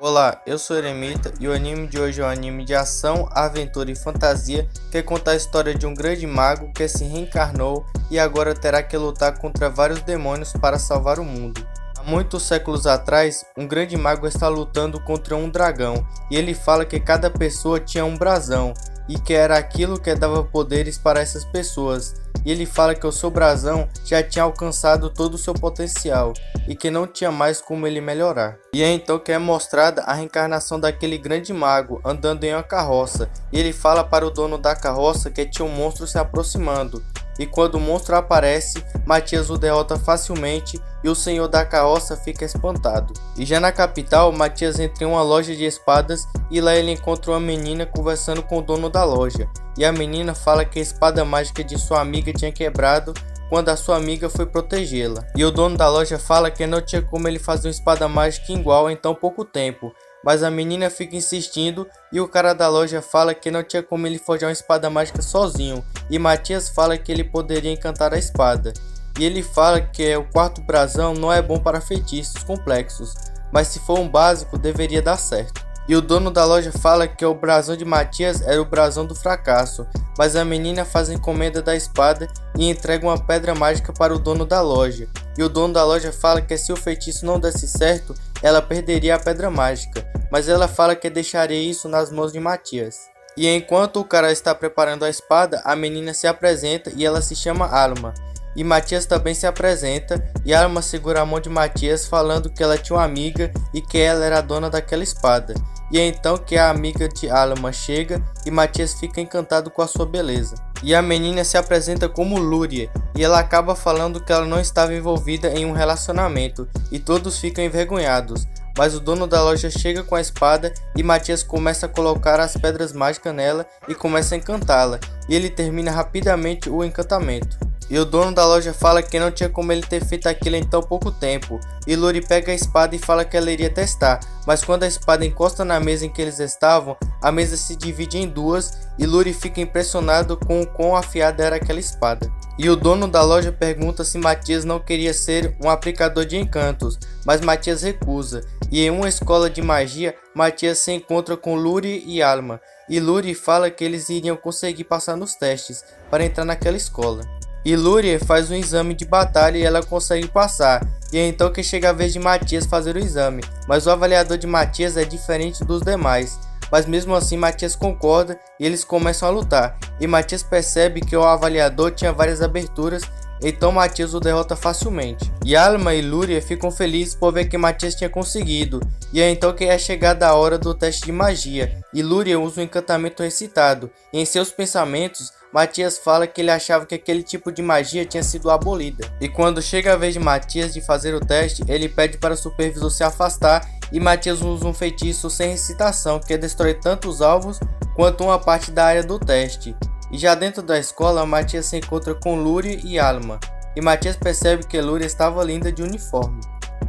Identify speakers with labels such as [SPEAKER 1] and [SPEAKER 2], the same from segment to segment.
[SPEAKER 1] Olá, eu sou Eremita e o anime de hoje é um anime de ação, aventura e fantasia que conta a história de um grande mago que se reencarnou e agora terá que lutar contra vários demônios para salvar o mundo. Há muitos séculos atrás, um grande mago está lutando contra um dragão e ele fala que cada pessoa tinha um brasão e que era aquilo que dava poderes para essas pessoas. E ele fala que o seu brasão já tinha alcançado todo o seu potencial e que não tinha mais como ele melhorar. E é então que é mostrada a reencarnação daquele grande mago andando em uma carroça. E ele fala para o dono da carroça que tinha um monstro se aproximando. E quando o monstro aparece, Matias o derrota facilmente e o senhor da carroça fica espantado. E já na capital, Matias entra em uma loja de espadas e lá ele encontra uma menina conversando com o dono da loja. E a menina fala que a espada mágica de sua amiga tinha quebrado quando a sua amiga foi protegê-la. E o dono da loja fala que não tinha como ele fazer uma espada mágica igual em tão pouco tempo. Mas a menina fica insistindo e o cara da loja fala que não tinha como ele forjar uma espada mágica sozinho. E Matias fala que ele poderia encantar a espada. E ele fala que o quarto brasão não é bom para feitiços complexos, mas se for um básico deveria dar certo. E o dono da loja fala que o brasão de Matias era o brasão do fracasso, mas a menina faz a encomenda da espada e entrega uma pedra mágica para o dono da loja. E o dono da loja fala que se o feitiço não desse certo, ela perderia a pedra mágica, mas ela fala que deixaria isso nas mãos de Matias. E enquanto o cara está preparando a espada, a menina se apresenta e ela se chama Alma. E Matias também se apresenta e Alma segura a mão de Matias falando que ela tinha uma amiga e que ela era a dona daquela espada. E é então que a amiga de Alma chega e Matias fica encantado com a sua beleza. E a menina se apresenta como Lúria e ela acaba falando que ela não estava envolvida em um relacionamento e todos ficam envergonhados. Mas o dono da loja chega com a espada e Matias começa a colocar as pedras mágicas nela e começa a encantá-la. E ele termina rapidamente o encantamento. E o dono da loja fala que não tinha como ele ter feito aquilo em tão pouco tempo. E Luri pega a espada e fala que ela iria testar. Mas quando a espada encosta na mesa em que eles estavam, a mesa se divide em duas e Luri fica impressionado com o quão afiada era aquela espada. E o dono da loja pergunta se Matias não queria ser um aplicador de encantos, mas Matias recusa. E em uma escola de magia, Matias se encontra com Luri e Alma. E Luri fala que eles iriam conseguir passar nos testes para entrar naquela escola. E Lúria faz um exame de batalha e ela consegue passar. E é então que chega a vez de Matias fazer o exame. Mas o avaliador de Matias é diferente dos demais. Mas mesmo assim Matias concorda e eles começam a lutar. E Matias percebe que o avaliador tinha várias aberturas. Então Matias o derrota facilmente. E Alma e Lúria ficam felizes por ver que Matias tinha conseguido. E é então que é chegada a hora do teste de magia. E Lúria usa o encantamento recitado. E em seus pensamentos Matias fala que ele achava que aquele tipo de magia tinha sido abolida. E quando chega a vez de Matias de fazer o teste, ele pede para o supervisor se afastar e Matias usa um feitiço sem recitação que destrói tanto os alvos quanto uma parte da área do teste. E já dentro da escola, Matias se encontra com Lúria e Alma. E Matias percebe que Lúria estava linda de uniforme.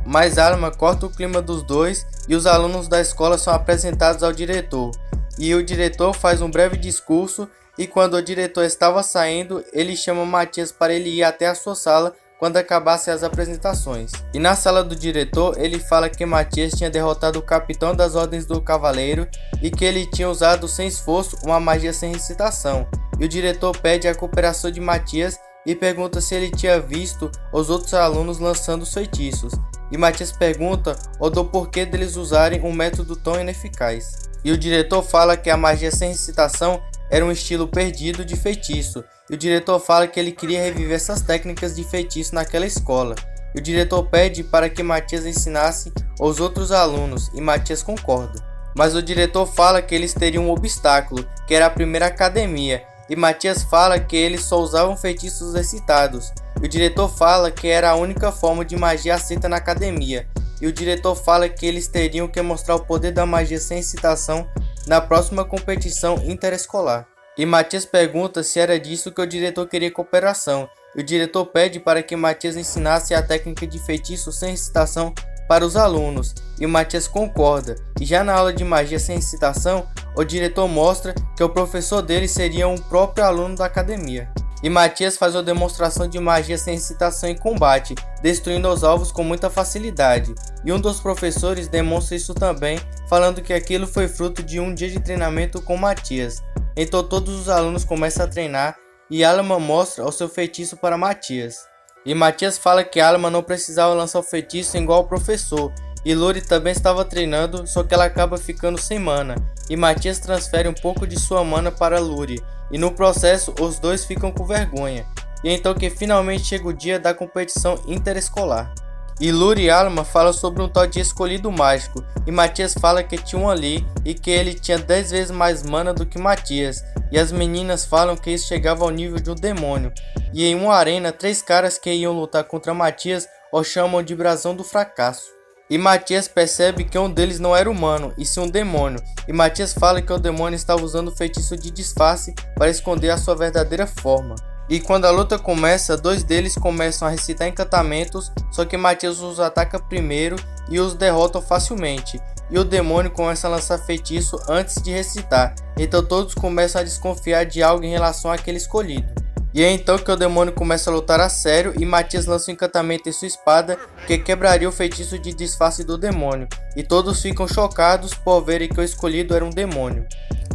[SPEAKER 1] Mas Alma corta o clima dos dois e os alunos da escola são apresentados ao diretor. E o diretor faz um breve discurso. E quando o diretor estava saindo, ele chama Matias para ele ir até a sua sala quando acabassem as apresentações. E na sala do diretor, ele fala que Matias tinha derrotado o capitão das ordens do cavaleiro e que ele tinha usado sem esforço uma magia sem recitação. E o diretor pede a cooperação de Matias e pergunta se ele tinha visto os outros alunos lançando os feitiços. E Matias pergunta do porquê deles usarem um método tão ineficaz. E o diretor fala que a magia sem recitação era um estilo perdido de feitiço, e o diretor fala que ele queria reviver essas técnicas de feitiço naquela escola. E o diretor pede para que Matias ensinasse aos outros alunos, e Matias concorda. Mas o diretor fala que eles teriam um obstáculo, que era a primeira academia, e Matias fala que eles só usavam feitiços recitados. E o diretor fala que era a única forma de magia aceita na academia. E o diretor fala que eles teriam que mostrar o poder da magia sem recitação na próxima competição interescolar. E Matias pergunta se era disso que o diretor queria cooperação. E o diretor pede para que Matias ensinasse a técnica de feitiço sem recitação para os alunos. E Matias concorda. E já na aula de magia sem recitação, o diretor mostra que o professor dele seria um próprio aluno da academia. E Matias faz uma demonstração de magia sem recitação em combate, destruindo os alvos com muita facilidade. E um dos professores demonstra isso também, falando que aquilo foi fruto de um dia de treinamento com Matias. Então todos os alunos começam a treinar e Alma mostra o seu feitiço para Matias. E Matias fala que Alma não precisava lançar o feitiço igual ao professor. E Luri também estava treinando, só que ela acaba ficando sem mana. E Matias transfere um pouco de sua mana para Luri. E no processo, os dois ficam com vergonha. E é então que finalmente chega o dia da competição interescolar. E Luri e Alma falam sobre um tal de escolhido mágico. E Matias fala que tinha um ali e que ele tinha 10 vezes mais mana do que Matias. E as meninas falam que isso chegava ao nível de um demônio. E em uma arena, 3 caras que iam lutar contra Matias o chamam de brasão do fracasso. E Matias percebe que um deles não era humano, e sim um demônio. E Matias fala que o demônio estava usando o feitiço de disfarce para esconder a sua verdadeira forma. E quando a luta começa, 2 deles começam a recitar encantamentos, só que Matias os ataca primeiro e os derrota facilmente. E o demônio começa a lançar feitiço antes de recitar, então todos começam a desconfiar de algo em relação àquele escolhido. E é então que o demônio começa a lutar a sério e Matias lança um encantamento em sua espada que quebraria o feitiço de disfarce do demônio. E todos ficam chocados por verem que o escolhido era um demônio.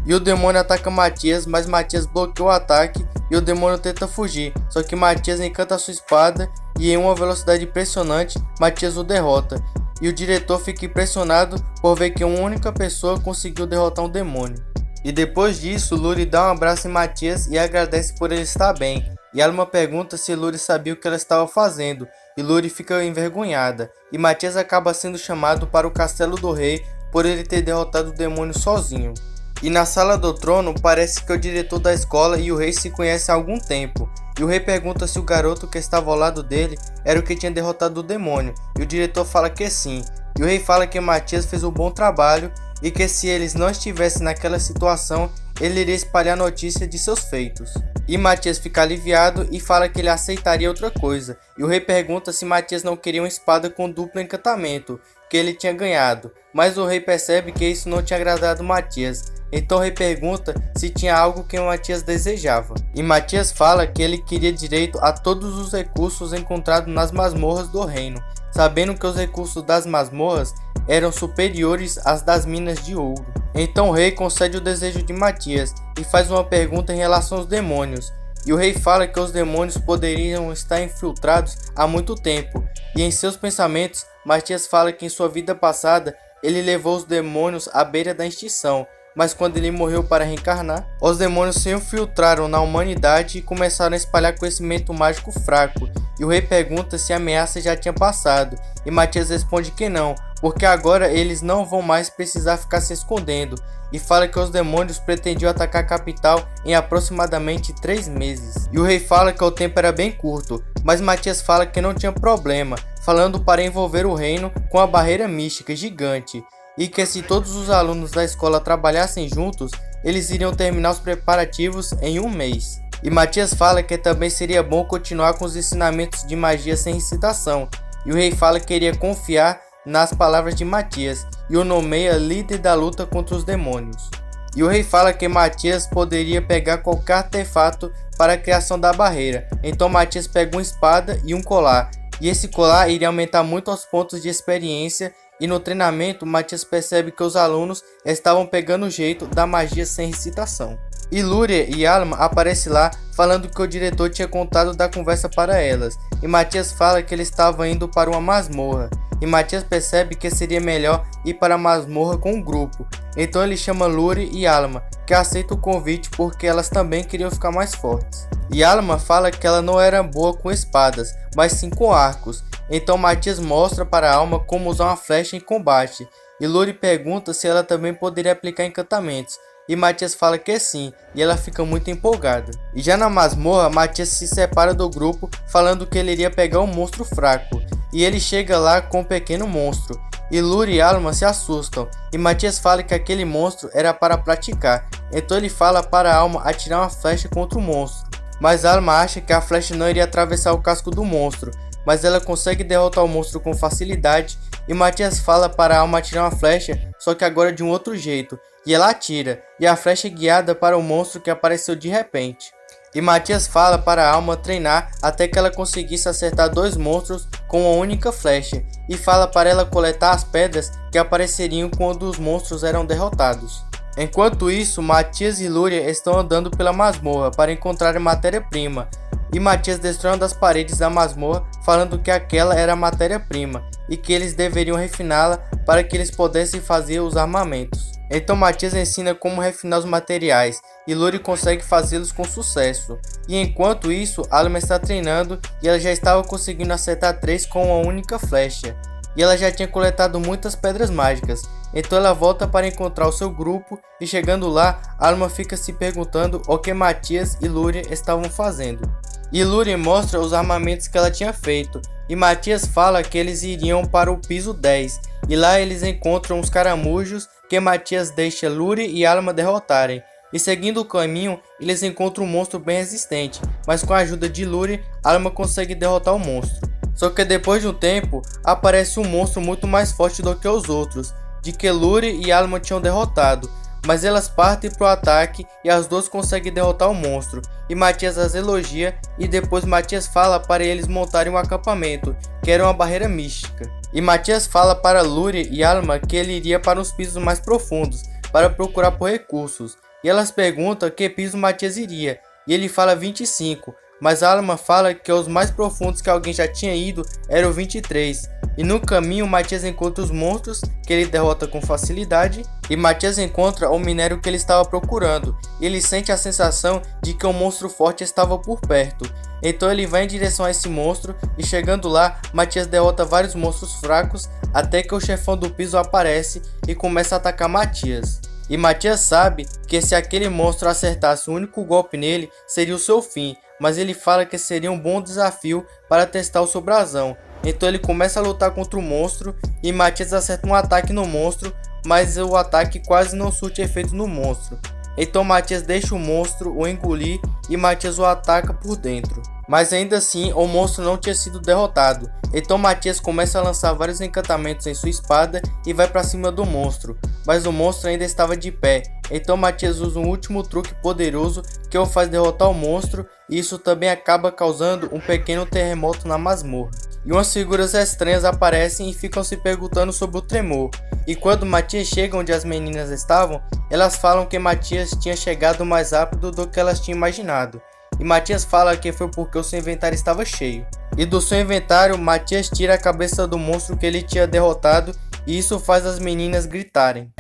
[SPEAKER 1] E o demônio ataca Matias, mas Matias bloqueia o ataque e o demônio tenta fugir. Só que Matias encanta sua espada e em uma velocidade impressionante, Matias o derrota. E o diretor fica impressionado por ver que uma única pessoa conseguiu derrotar um demônio. E depois disso, Luri dá um abraço em Matias e agradece por ele estar bem. E Alma pergunta se Luri sabia o que ela estava fazendo, e Luri fica envergonhada. E Matias acaba sendo chamado para o castelo do rei por ele ter derrotado o demônio sozinho. E na sala do trono, parece que o diretor da escola e o rei se conhecem há algum tempo. E o rei pergunta se o garoto que estava ao lado dele era o que tinha derrotado o demônio, e o diretor fala que sim. E o rei fala que Matias fez um bom trabalho e que se eles não estivessem naquela situação, ele iria espalhar notícia de seus feitos. E Matias fica aliviado e fala que ele aceitaria outra coisa. E o rei pergunta se Matias não queria uma espada com duplo encantamento, que ele tinha ganhado. Mas o rei percebe que isso não tinha agradado Matias. Então o rei pergunta se tinha algo que Matias desejava. E Matias fala que ele queria direito a todos os recursos encontrados nas masmorras do reino, sabendo que os recursos das masmorras eram superiores às das minas de ouro. Então o rei concede o desejo de Matias e faz uma pergunta em relação aos demônios. E o rei fala que os demônios poderiam estar infiltrados há muito tempo. E em seus pensamentos, Matias fala que em sua vida passada ele levou os demônios à beira da extinção. Mas quando ele morreu para reencarnar, os demônios se infiltraram na humanidade e começaram a espalhar conhecimento mágico fraco. E o rei pergunta se a ameaça já tinha passado, e Matias responde que não, porque agora eles não vão mais precisar ficar se escondendo, e fala que os demônios pretendiam atacar a capital em aproximadamente 3 meses. E o rei fala que o tempo era bem curto, mas Matias fala que não tinha problema, falando para envolver o reino com a barreira mística gigante. E que se todos os alunos da escola trabalhassem juntos, eles iriam terminar os preparativos em 1 mês. E Matias fala que também seria bom continuar com os ensinamentos de magia sem recitação, e o rei fala que iria confiar nas palavras de Matias, e o nomeia líder da luta contra os demônios. E o rei fala que Matias poderia pegar qualquer artefato para a criação da barreira, então Matias pega uma espada e um colar, e esse colar iria aumentar muito os pontos de experiência. E no treinamento, Matias percebe que os alunos estavam pegando o jeito da magia sem recitação. E Lúria e Alma aparecem lá falando que o diretor tinha contado da conversa para elas. E Matias fala que ele estava indo para uma masmorra. E Matias percebe que seria melhor ir para a masmorra com um grupo. Então ele chama Lúria e Alma, que aceitam o convite porque elas também queriam ficar mais fortes. E Alma fala que ela não era boa com espadas, mas sim com arcos. Então Matias mostra para Alma como usar uma flecha em combate. E Lúria pergunta se ela também poderia aplicar encantamentos. E Matias fala que sim, e ela fica muito empolgada. E já na masmorra, Matias se separa do grupo, falando que ele iria pegar um monstro fraco. E ele chega lá com um pequeno monstro. E Lúria e Alma se assustam, e Matias fala que aquele monstro era para praticar. Então ele fala para Alma atirar uma flecha contra o monstro. Mas Alma acha que a flecha não iria atravessar o casco do monstro, mas ela consegue derrotar o monstro com facilidade. E Matias fala para Alma atirar uma flecha, só que agora de um outro jeito. E ela atira, e a flecha é guiada para o monstro que apareceu de repente. E Matias fala para a Alma treinar até que ela conseguisse acertar 2 monstros com uma única flecha, e fala para ela coletar as pedras que apareceriam quando os monstros eram derrotados. Enquanto isso, Matias e Lúria estão andando pela masmorra para encontrar matéria-prima, e Matias destrói uma das paredes da masmorra, falando que aquela era a matéria-prima e que eles deveriam refiná-la para que eles pudessem fazer os armamentos. Então Matias ensina como refinar os materiais e Lúria consegue fazê-los com sucesso. E enquanto isso, Alma está treinando e ela já estava conseguindo acertar 3 com uma única flecha. E ela já tinha coletado muitas pedras mágicas, então ela volta para encontrar o seu grupo e chegando lá, Alma fica se perguntando o que Matias e Lúria estavam fazendo. E Lúria mostra os armamentos que ela tinha feito, e Matias fala que eles iriam para o piso 10, e lá eles encontram os caramujos que Matias deixa Lúria e Alma derrotarem. E seguindo o caminho, eles encontram um monstro bem resistente, mas com a ajuda de Lúria, Alma consegue derrotar o monstro. Só que depois de um tempo, aparece um monstro muito mais forte do que os outros, de que Lúria e Alma tinham derrotado, mas elas partem para o ataque e as duas conseguem derrotar o monstro, e Matias as elogia e depois Matias fala para eles montarem um acampamento, que era uma barreira mística. E Matias fala para Lúria e Alma que ele iria para os pisos mais profundos, para procurar por recursos, e elas perguntam que piso Matias iria, e ele fala 25, mas Alma fala que os mais profundos que alguém já tinha ido eram o 23. E no caminho Matias encontra os monstros que ele derrota com facilidade e Matias encontra o minério que ele estava procurando. Ele sente a sensação de que um monstro forte estava por perto. Então ele vai em direção a esse monstro e chegando lá, Matias derrota vários monstros fracos até que o chefão do piso aparece e começa a atacar Matias. E Matias sabe que se aquele monstro acertasse o único golpe nele, seria o seu fim, mas ele fala que seria um bom desafio para testar o seu brasão. Então ele começa a lutar contra o monstro e Matias acerta um ataque no monstro, mas o ataque quase não surte efeito no monstro. Então Matias deixa o monstro o engolir e Matias o ataca por dentro. Mas ainda assim o monstro não tinha sido derrotado. Então Matias começa a lançar vários encantamentos em sua espada e vai para cima do monstro. Mas o monstro ainda estava de pé. Então Matias usa um último truque poderoso que o faz derrotar o monstro, e isso também acaba causando um pequeno terremoto na masmorra. E umas figuras estranhas aparecem e ficam se perguntando sobre o tremor. E quando Matias chega onde as meninas estavam, elas falam que Matias tinha chegado mais rápido do que elas tinham imaginado. E Matias fala que foi porque o seu inventário estava cheio. E do seu inventário, Matias tira a cabeça do monstro que ele tinha derrotado, e isso faz as meninas gritarem.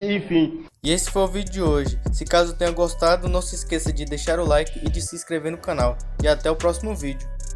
[SPEAKER 2] Enfim.
[SPEAKER 1] E esse foi o vídeo de hoje. Se caso tenha gostado, não se esqueça de deixar o like e de se inscrever no canal. E até o próximo vídeo.